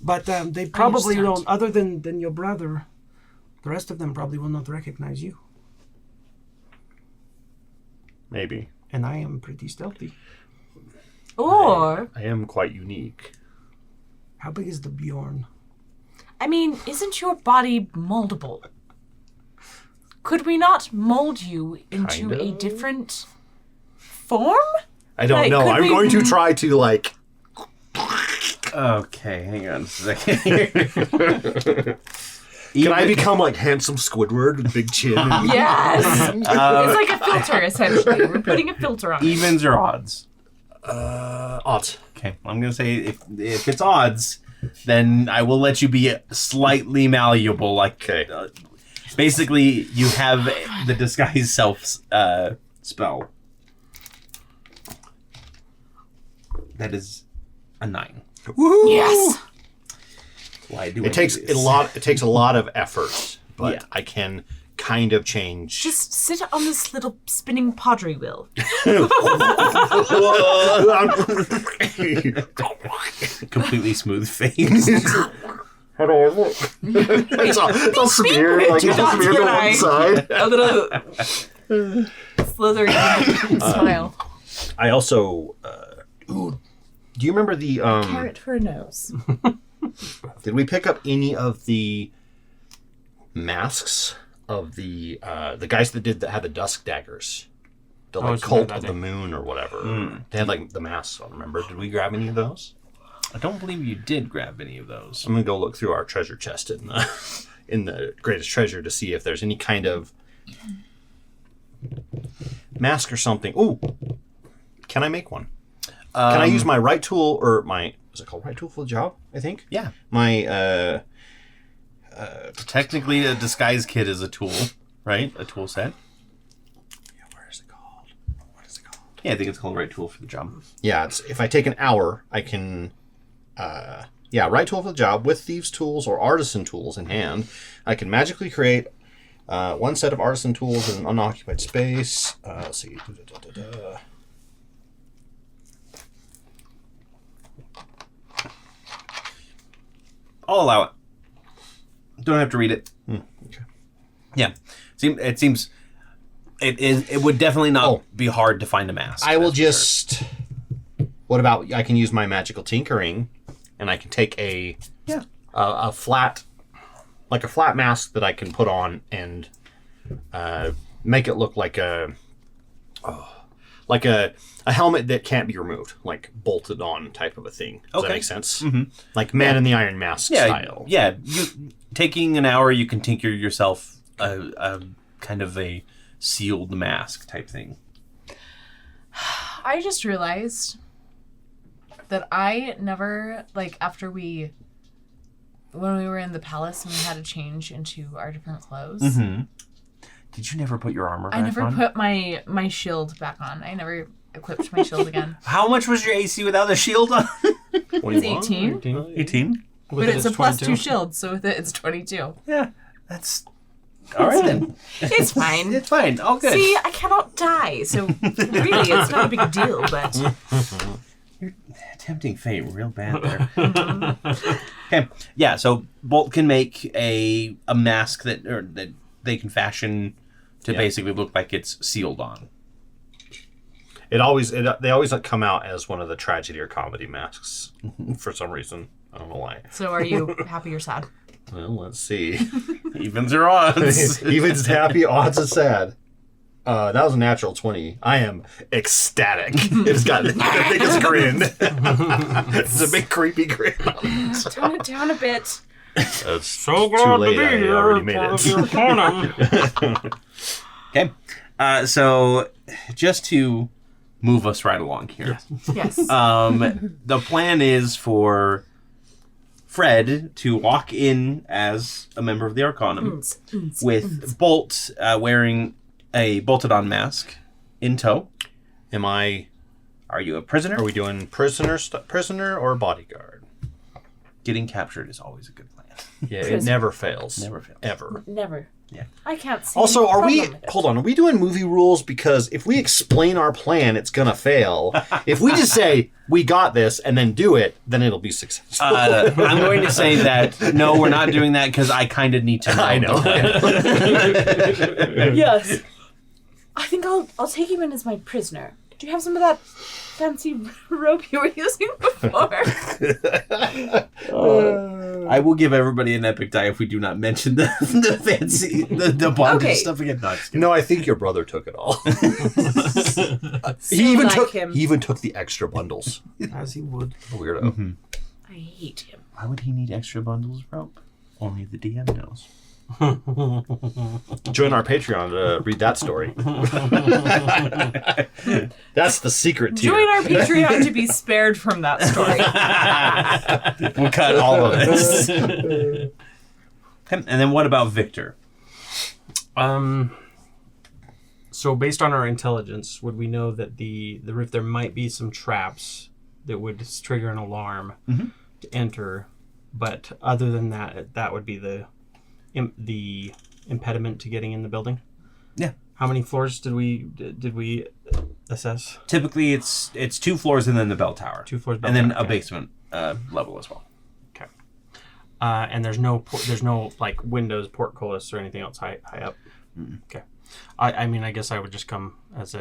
But they probably understand. don't. Other than your brother, the rest of them probably will not recognize you. Maybe. And I am pretty stealthy. Or, I am quite unique. How big is the Bjorn? I mean, isn't your body moldable? Could we not mold you into Kind a of. different form? I don't Like, know. could I'm we- going to try to, like... Okay, hang on a second. Can I become, like, handsome Squidward with a big chin? Yes! It's like a filter, essentially. We're putting a filter on it. Evens or odds? Odds. Okay, I'm gonna say if it's odds, then I will let you be slightly malleable. Like, basically, you have the disguise self spell. That is a 9. Yes! Why do It takes a lot. It takes a lot of effort, but Yeah. I can kind of change. Just sit on this little spinning pottery wheel. completely smooth face. How do I look? it's all smeared, like it's all smeared on one side. A little slithery smile. I also. Do you remember the? Carrot for a nose. Did we pick up any of the masks of the guys that had the dusk daggers? The like it's cult that of the thing. moon or whatever. They had like the masks on. Remember? Did we grab any of those? I don't believe you did grab any of those. I'm gonna go look through our treasure chest in the greatest treasure to see if there's any kind of mask or something. Ooh, can I make one? Can I use my right tool or my is it called right tool for the job? I think. Yeah. My Technically, a disguise kit is a tool, right? A tool set. where is it called? What is it called? Yeah, I think it's called right tool for the job. Yeah, it's if I take an hour, I can. Right tool for the job with thieves' tools or artisan tools in hand. I can magically create one set of artisan tools in an unoccupied space. Let's see. I'll allow it. Don't have to read it. Okay. Yeah, it would definitely not be hard to find a mask. I will that's for sure. just. What about I can use my magical tinkering and I can take a flat, like a flat mask that I can put on and make it look like a helmet that can't be removed, like bolted on type of a thing. Does that make sense? Mm-hmm. Like Man in the Iron Mask style. Yeah, taking an hour, you can tinker yourself a kind of a sealed mask type thing. I just realized that I never, like, when we were in the palace and we had to change into our different clothes. Mm-hmm. Did you never put your armor back on? I never put my shield back on. I never equipped my shield again. How much was your AC without the shield on? It's 18. 18? But it's a plus 2 shield, so with it, it's 22. Yeah, that's... All right, then. It's fine. It's fine. All good. See, I cannot die, so really, it's not a big deal, but... You're tempting fate real bad there. Okay, yeah, so Bolt can make a mask that they can fashion to basically look like it's sealed on. They always come out as one of the tragedy or comedy masks for some reason. I don't know why. So are you happy or sad? Well, let's see. Evens or odds? Evens happy, odds is sad. That was a natural 20. I am ecstatic. It's got the biggest grin. It's a big creepy grin. Tone it down a bit. It's So too glad late. to be I here. already made it. Okay, so just to move us right along here. Yes. The plan is for Fred to walk in as a member of the Arcanum with Bolt wearing a bolted-on mask in tow. Are you a prisoner? Are we doing prisoner or bodyguard? Getting captured is always a good plan. Yeah, it never fails. Never fails. Ever. Never. Yeah. I can't see. Also, any problem with it. hold on, are we doing movie rules? Because if we explain our plan, it's going to fail. If we just say, we got this, and then do it, then it'll be successful. I'm going to say that, no, we're not doing that because I kind of need to know. I know. Yes. I think I'll take him in as my prisoner. Do you have some of that fancy rope you were using before? I will give everybody an epic die if we do not mention the fancy, the bondage stuff again. No, just kidding. No, I think your brother took it all. So he even like him. took the extra bundles. As he would. Weirdo. Mm-hmm. I hate him. Why would he need extra bundles of rope? Only the DM knows. Join our Patreon to read that story. That's the secret tier. Join our Patreon to be spared from that story. We'll cut all of this. And then what about Victor? So based on our intelligence, would we know that the roof, there might be some traps that would trigger an alarm to enter, but other than that, that would be the impediment to getting in the building? Yeah. How many floors did we assess? Typically, it's 2 floors and then the bell tower. 2 floors, bell and then tower, a okay. basement level as well. Okay. And there's no like windows, portcullis, or anything else high up. Okay. I mean, I guess I would just come as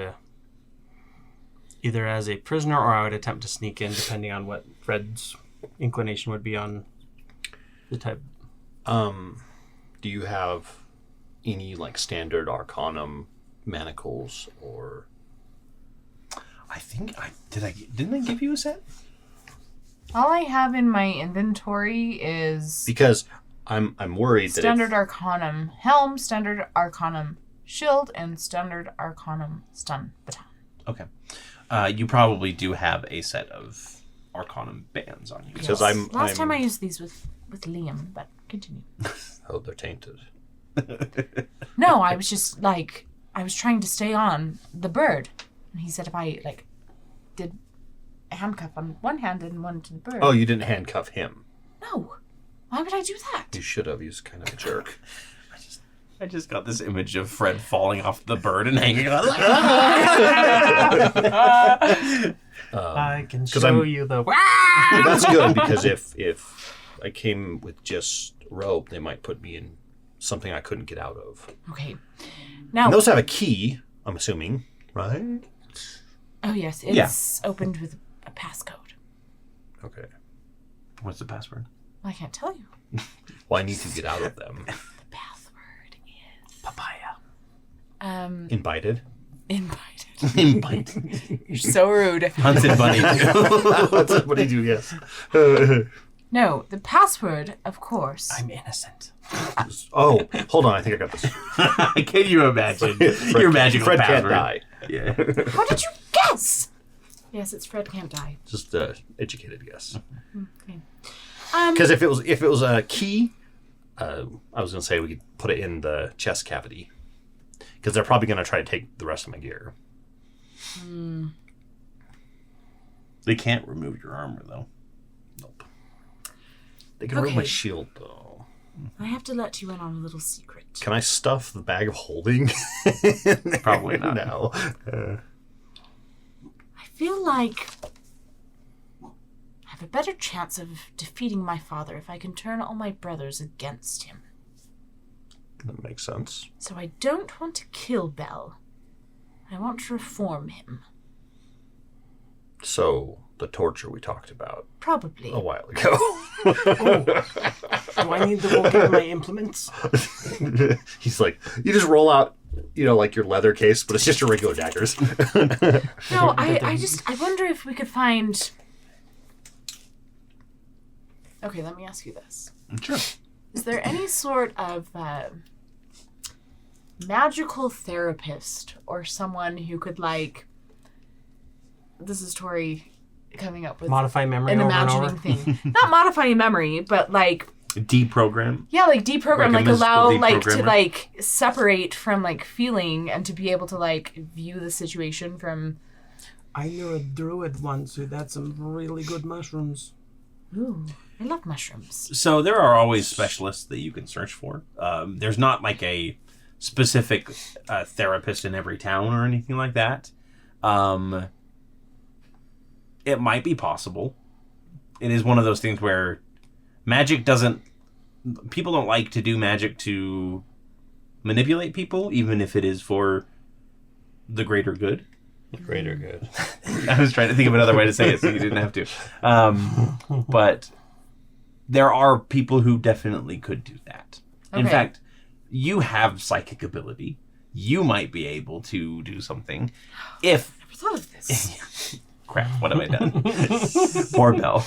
either as a prisoner, or I would attempt to sneak in, depending on what Fred's inclination would be on the type. Do you have any like standard Arcanum manacles or? I think didn't I give you a set? All I have in my inventory is Because I'm worried Standard Arcanum Helm, Standard Arcanum Shield, and Standard Arcanum Stun Baton. Okay. You probably do have a set of Arcanum bands on you. Because Yes. Last time I used these with Liam, but continue. they're tainted. No, I was just like, I was trying to stay on the bird. And he said if I did a handcuff on one hand and one to the bird. Oh, you didn't handcuff him. No. Why would I do that? You should have. He was kind of a jerk. I just got this image of Fred falling off the bird and hanging on. I can 'cause show you the. Well, that's good because if I came with just rope, they might put me in something I couldn't get out of. Okay. Now. And those have a key, I'm assuming, right? Oh yes, it's opened with a passcode. Okay. What's the password? I can't tell you. Well, I need to get out of them. The password is Papaya. Invited. invited. Invited. You're so rude. Hunted bunny. That's what I do, yes. No, the password, of course. I'm innocent. Oh, hold on. I think I got this. Can you imagine your magical Fred password? can't die. Yeah. How did you guess? Yes, it's Fred can't die. Just educated guess. Okay. Because if it was a key, I was gonna say we could put it in the chest cavity. Because they're probably gonna try to take the rest of my gear. They can't remove your armor though. Nope. They can remove my Okay. shield though. I have to let you in on a little secret. Can I stuff the bag of holding? Probably not. No. I feel like I have a better chance of defeating my father if I can turn all my brothers against him. That makes sense. So I don't want to kill Bell. I want to reform him. So the torture we talked about Probably. a while ago. Do I need to go get my implements? He's like, you just roll out, like your leather case, but it's just your regular daggers. No, I wonder if we could find... Okay, let me ask you this. Sure. Is there any sort of magical therapist or someone who could, this is Torrey coming up with Modify memory an over and imagining over. thing. Not modifying memory, but Deprogram. yeah, deprogram, Like a allow mystical to deprogrammer? separate from feeling and to be able to view the situation from. I knew a druid once who had some really good mushrooms. Ooh, I love mushrooms. So there are always specialists that you can search for. There's not a specific therapist in every town or anything like that. It might be possible. It is one of those things where magic doesn't... People don't like to do magic to manipulate people, even if it is for the greater good. Greater good. I was trying to think of another way to say it so you didn't have to. But there are people who definitely could do that. In Okay. fact, you have psychic ability. You might be able to do something. If... I thought of this. Crap, what have I done? Poor Belle.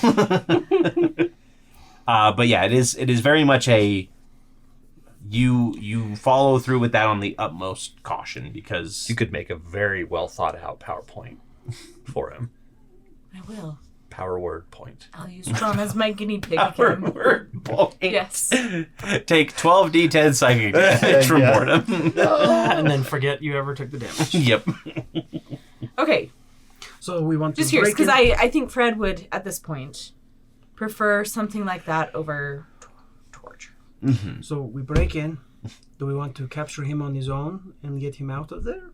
But yeah, it is very much a... You follow through with that on the utmost caution because... You could make a very well thought out PowerPoint for him. I will. Power word point. I'll use John as my guinea pig Power again. word point. Yes. Take 12 d10 psychic damage from Yeah. boredom. And then forget you ever took the damage. Yep. Okay, So we want to just curious, break because in. I think Fred would, at this point, prefer something like that over torture. So we break in. Do we want to capture him on his own and get him out of there?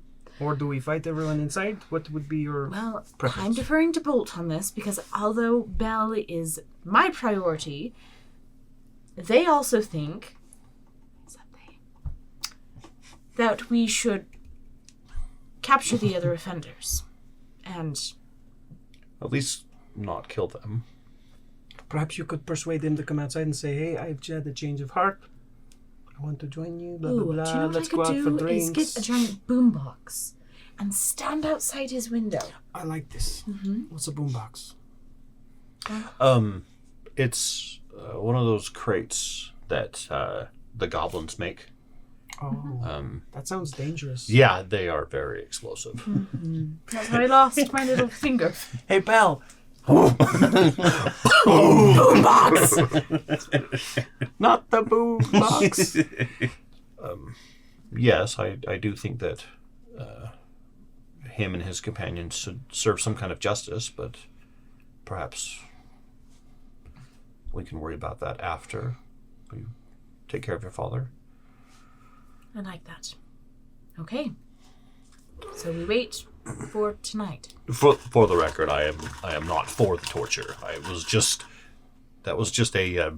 Or do we fight everyone inside? What would be your... Well, Preference. I'm deferring to Bolt on this because although Bell is my priority, they also think that we should capture the other offenders. And At least not kill them. Perhaps you could persuade them to come outside and say, hey, I've had a change of heart. I want to join you, blah, ooh, blah, do blah. you know what Let's I go could out for do is drinks. get a giant boombox and stand outside his window. I like this. What's a boombox? It's one of those crates that the goblins make. Oh, that sounds dangerous. Yeah, they are very explosive. That's how I lost my little finger. Hey, Belle. Not the boombox. Yes, I do think that him and his companions should serve some kind of justice, but perhaps we can worry about that after we take care of your father. I like that. Okay. So we wait for tonight. For the record, I am not for the torture. That was just a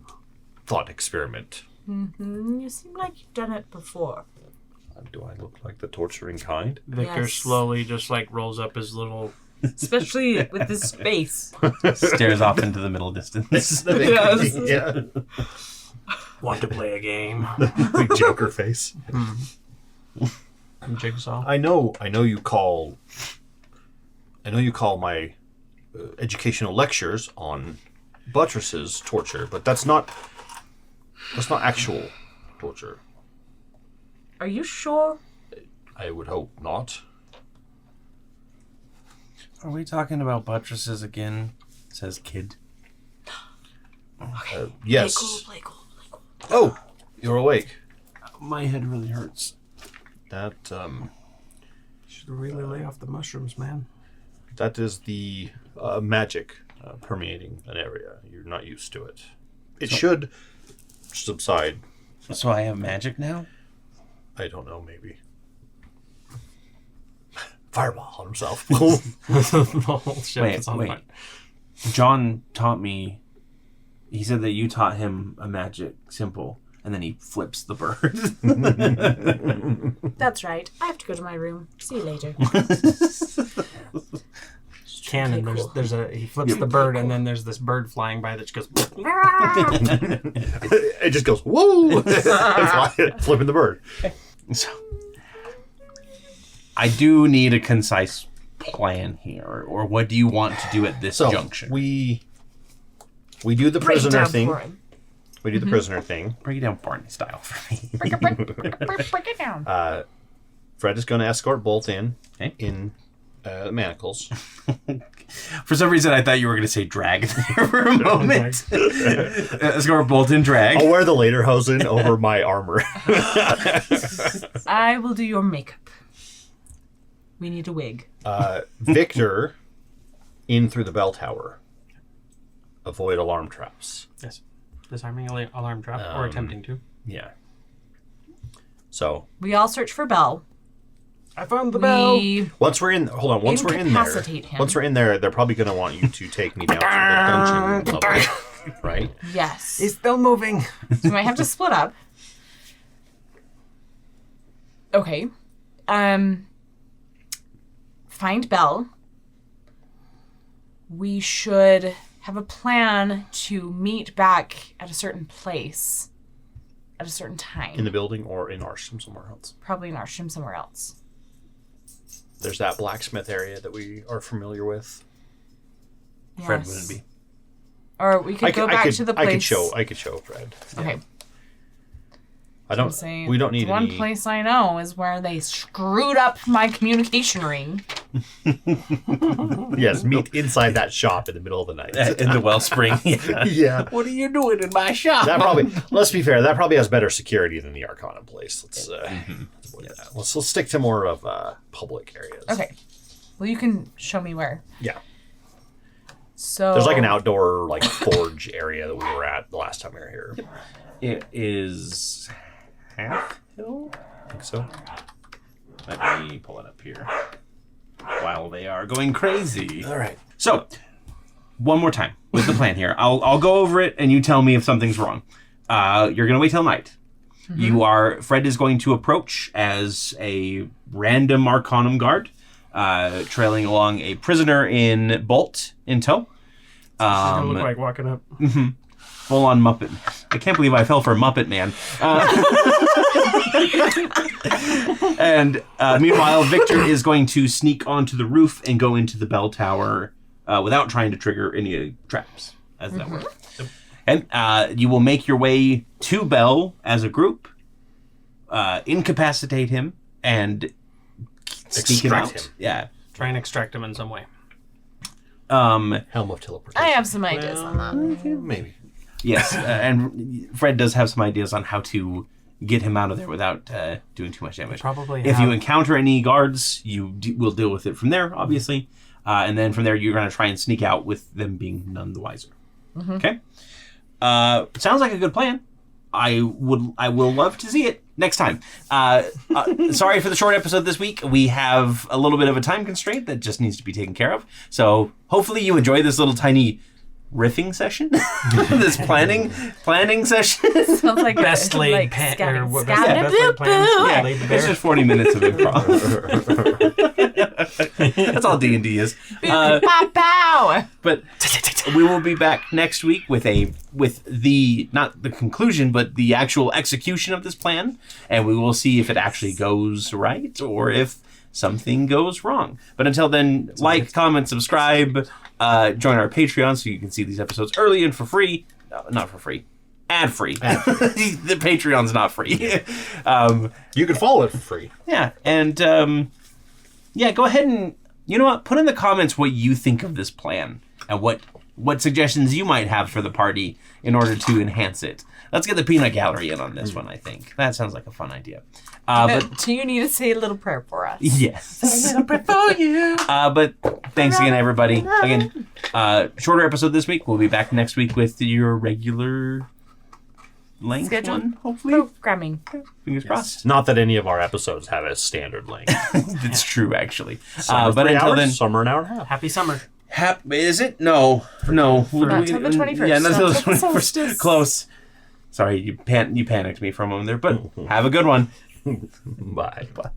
thought experiment. You seem like you've done it before. Do I look like the torturing kind? Victor Yes. slowly just rolls up his little Especially with this face. Stares off into the middle distance. Yes. Yeah. Want to play a game? Big Joker face. Jigsaw. I know you call my educational lectures on buttresses torture, but that's not actual torture. Are you sure? I would hope not. Are we talking about buttresses again? Says kid. Yes. Play cool. Oh, you're awake. My head really hurts. That Should really lay off the mushrooms, man. that is the magic permeating an area. You're not used to it. It should subside. So I have magic now? I don't know, maybe. Fireball on himself. The whole ship Wait, is on wait. fire. John taught me. He said that you taught him a magic symbol, and then he flips the bird. That's right. I have to go to my room. See you later. Canon, Okay, cool. there's a he flips the bird, and then there's this bird flying by that just goes. It just goes, whoa! Flipping the bird. So, I do need a concise plan here, or what do you want to do at this So junction? we do the Break it prisoner down thing. for him. We do the prisoner thing. Break it down Barney style for me. Break it down. Fred is going to escort Bolt in Okay. in manacles. For some reason, I thought you were going to say drag there for a moment. Escort Bolt in drag. I'll wear the lederhosen over my armor. I will do your makeup. We need a wig. Victor in through the bell tower. Avoid alarm traps. Yes, disarming alarm trap or attempting to. Yeah. So We all search for Belle. I found the bell. We once we're in, hold on. Once we're in there, Incapacitate him. once we're in there, they're probably going to want you to take me down to the dungeon level, right? yes. He's still moving. So we might have to split up. Okay. Find Belle. We should have a plan to meet back at a certain place at a certain time. In the building or in Arsham somewhere else. Probably in Arsham somewhere else. There's that blacksmith area that we are familiar with. Fred Yes. wouldn't be. Or we could go back to the place. I could show Fred. Okay. I I'm don't. saying We don't need one any. place I know is where they screwed up my communication ring. Yes, meet inside that shop in the middle of the night. In the wellspring. Yeah. Yeah. What are you doing in my shop? That probably. Let's be fair. That probably has better security than the Arcana place. Let's avoid that. Let's stick to more of public areas. Okay. Well, you can show me where. Yeah. So There's like an outdoor forge area that we were at the last time we were here. It is half hill. I think so. Let me pull it up here while they are going crazy. All right. So, one more time with the plan here. I'll go over it and you tell me if something's wrong. You're gonna wait till night. Fred is going to approach as a random Arcanum guard, trailing along a prisoner in Bolt in tow. Gonna look like walking up. Full on Muppet. I can't believe I fell for Muppet Man. And meanwhile, Victor is going to sneak onto the roof and go into the bell tower without trying to trigger any traps, as that were. And you will make your way to Bell as a group, incapacitate him, and sneak him Extract out. him. Yeah. Try and extract him in some way. Helm of teleportation. I have some ideas on that. Maybe. Yes, and Fred does have some ideas on how to get him out of there without doing too much damage. Probably If have- you encounter any guards, you will deal with it from there, obviously. And then from there, you're going to try and sneak out with them being none the wiser. Okay? Sounds like a good plan. I will love to see it next time. Sorry for the short episode this week. We have a little bit of a time constraint that just needs to be taken care of. So hopefully you enjoy this little tiny riffing session, this planning session. Sounds like Best laid like pen scab- or what? scab- Best laid plans. boo-boo. Yeah, laid the It's bear. just 40 minutes of improv. That's all D&D is. Bow. But we will be back next week with the not the conclusion, but the actual execution of this plan, and we will see if it actually goes right or if something goes wrong. But until then, like, comment, subscribe, join our Patreon so you can see these episodes early and for free. Not for free. Ad-free. The Patreon's not free. You can follow it for free. Yeah, and go ahead and, you know what, put in the comments what you think of this plan and what suggestions you might have for the party in order to enhance it. Let's get the peanut gallery in on this one, I think. That sounds like a fun idea. But Do you need to say a little prayer for us? yes. A little prayer for you. But thanks again, everybody. Again, shorter episode this week. We'll be back next week with your regular length Schedule? one, hopefully. Programming. Fingers crossed. Not that any of our episodes have a standard length. It's true, actually. Some But are 3 until hours, then, some are an hour and a half. Happy summer. is it? No. Not till the 21st. Yeah, not till the Not till the 21st. solstice. Close. Sorry, you panicked me for a moment there, but have a good one. Bye. Bye.